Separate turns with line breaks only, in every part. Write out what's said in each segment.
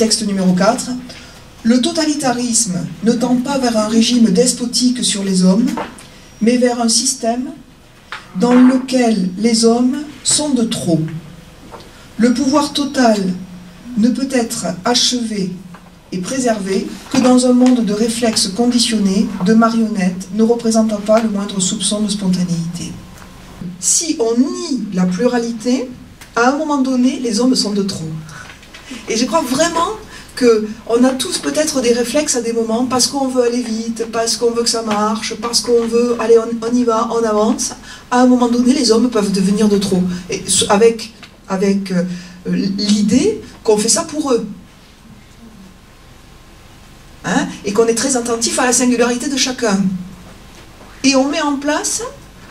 texte numéro 4. Le totalitarisme ne tend pas vers un régime despotique sur les hommes, mais vers un système dans lequel les hommes sont de trop. Le pouvoir total ne peut être achevé et préservé que dans un monde de réflexes conditionnés, de marionnettes, ne représentant pas le moindre soupçon de spontanéité. Si on nie la pluralité, à un moment donné, les hommes sont de trop. Et je crois vraiment qu'on a tous peut-être des réflexes à des moments, parce qu'on veut aller vite, parce qu'on veut que ça marche, parce qu'on veut, allez, on y va, on avance. À un moment donné, les hommes peuvent devenir de trop. Et avec l'idée qu'on fait ça pour eux. Hein, et qu'on est très attentif à la singularité de chacun. Et on met en place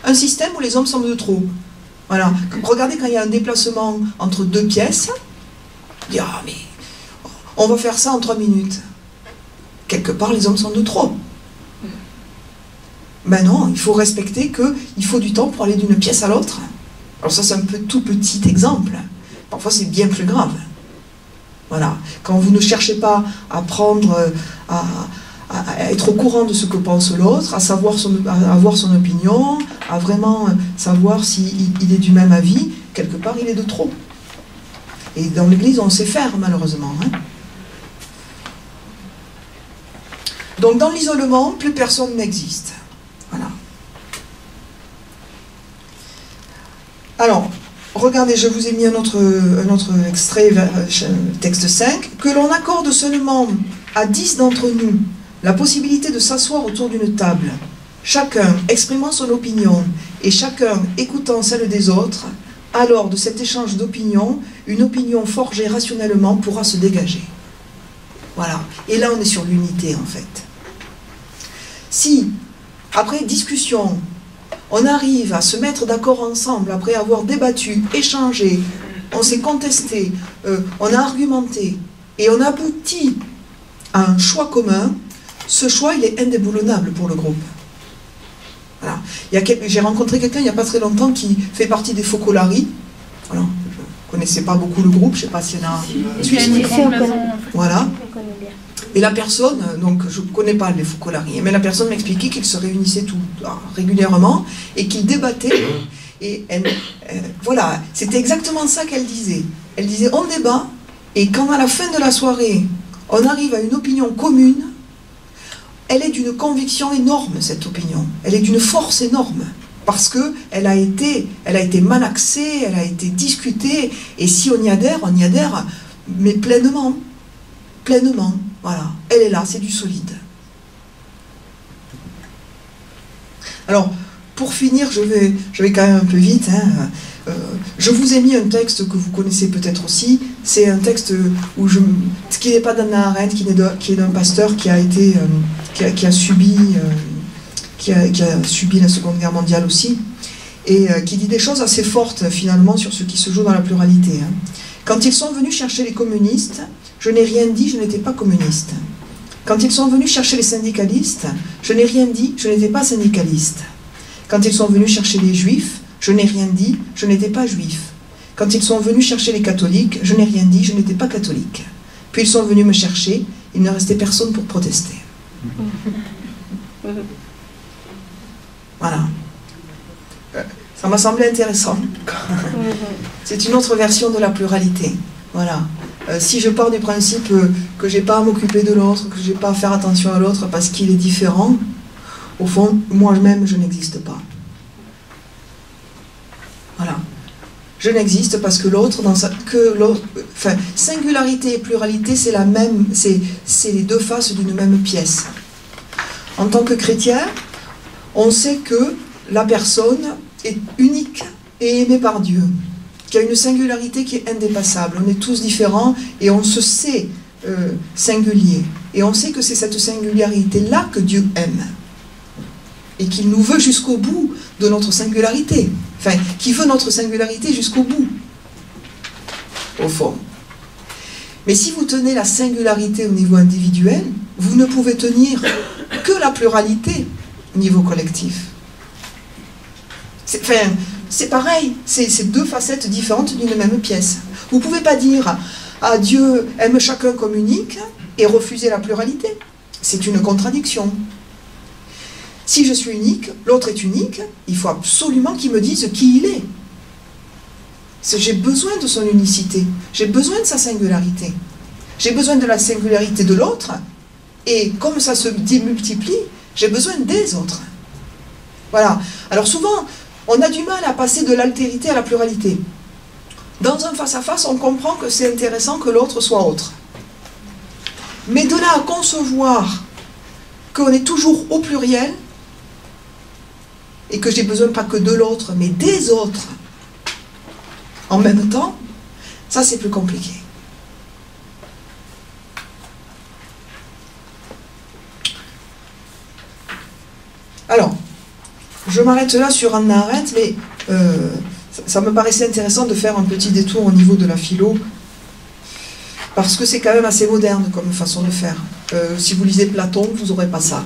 un système où les hommes sont de trop. Voilà. Regardez quand il y a un déplacement entre deux pièces, on dit, ah mais on va faire ça en 3 minutes. Quelque part, les hommes sont de trop. Ben non, il faut respecter qu'il faut du temps pour aller d'une pièce à l'autre. Alors ça, c'est un peu tout petit exemple. Parfois, c'est bien plus grave. Voilà. Quand vous ne cherchez pas à prendre, à être au courant de ce que pense l'autre, à avoir son opinion, à vraiment savoir s'il est du même avis, quelque part, il est de trop. Et dans l'Église, on sait faire, malheureusement. Hein. Donc, dans l'isolement, plus personne n'existe. Voilà. Alors, regardez, je vous ai mis un autre extrait, texte 5. Que l'on accorde seulement à 10 d'entre nous la possibilité de s'asseoir autour d'une table, chacun exprimant son opinion et chacun écoutant celle des autres, alors de cet échange d'opinions, une opinion forgée rationnellement pourra se dégager. Voilà. Et là, on est sur l'unité, en fait. Si, après discussion, on arrive à se mettre d'accord ensemble, après avoir débattu, échangé, on s'est contesté, on a argumenté, et on aboutit à un choix commun, ce choix, il est indéboulonnable pour le groupe. Voilà. J'ai rencontré quelqu'un il n'y a pas très longtemps qui fait partie des Focolari. Voilà. Je ne connaissais pas beaucoup le groupe, je ne sais pas s'il y en a... Voilà. Et la personne, donc je ne connais pas les Focolari, mais la personne m'expliquait qu'ils se réunissaient régulièrement et qu'ils débattaient. Et voilà, c'était exactement ça qu'elle disait. Elle disait, on débat, et quand à la fin de la soirée, on arrive à une opinion commune, elle est d'une conviction énorme, cette opinion. Elle est d'une force énorme. Parce qu'elle a été malaxée, elle a été discutée, et si on y adhère, mais pleinement. Pleinement. Voilà. Elle est là, c'est du solide. Alors, pour finir, je vais quand même un peu vite. Hein. Je vous ai mis un texte que vous connaissez peut-être aussi. C'est un texte qui n'est pas d'Hannah Arendt, qui est d'un pasteur qui a subi la Seconde Guerre mondiale aussi, et qui dit des choses assez fortes finalement sur ce qui se joue dans la pluralité. Hein. Quand ils sont venus chercher les communistes, je n'ai rien dit, je n'étais pas communiste. Quand ils sont venus chercher les syndicalistes, je n'ai rien dit, je n'étais pas syndicaliste. Quand ils sont venus chercher les juifs, je n'ai rien dit, je n'étais pas juif. Quand ils sont venus chercher les catholiques, je n'ai rien dit, je n'étais pas catholique. Puis ils sont venus me chercher, il ne restait personne pour protester. Voilà. Ça m'a semblé intéressant. C'est une autre version de la pluralité. Voilà. Si je pars du principe que je n'ai pas à m'occuper de l'autre, que je n'ai pas à faire attention à l'autre parce qu'il est différent, au fond, moi-même, je n'existe pas. Voilà. Je n'existe parce que l'autre, singularité et pluralité, c'est la même, c'est les deux faces d'une même pièce. En tant que chrétien, on sait que la personne est unique et aimée par Dieu, qu'il y a une singularité qui est indépassable. On est tous différents et on se sait singulier. Et on sait que c'est cette singularité-là que Dieu aime. Et qu'il nous veut jusqu'au bout de notre singularité. Enfin, qu'il veut notre singularité jusqu'au bout, au fond. Mais si vous tenez la singularité au niveau individuel, vous ne pouvez tenir que la pluralité au niveau collectif. C'est pareil, c'est deux facettes différentes d'une même pièce. Vous ne pouvez pas dire, Ah, Dieu aime chacun comme unique et refuser la pluralité. C'est une contradiction. Si je suis unique, l'autre est unique, il faut absolument qu'il me dise qui il est. J'ai besoin de son unicité, j'ai besoin de sa singularité. J'ai besoin de la singularité de l'autre, et comme ça se démultiplie, j'ai besoin des autres. Voilà. Alors souvent, on a du mal à passer de l'altérité à la pluralité. Dans un face-à-face, on comprend que c'est intéressant que l'autre soit autre. Mais de là à concevoir qu'on est toujours au pluriel, et que j'ai besoin pas que de l'autre, mais des autres, en même temps, ça c'est plus compliqué. Alors, je m'arrête là sur Hannah Arendt, mais ça me paraissait intéressant de faire un petit détour au niveau de la philo, parce que c'est quand même assez moderne comme façon de faire. Si vous lisez Platon, vous n'aurez pas ça.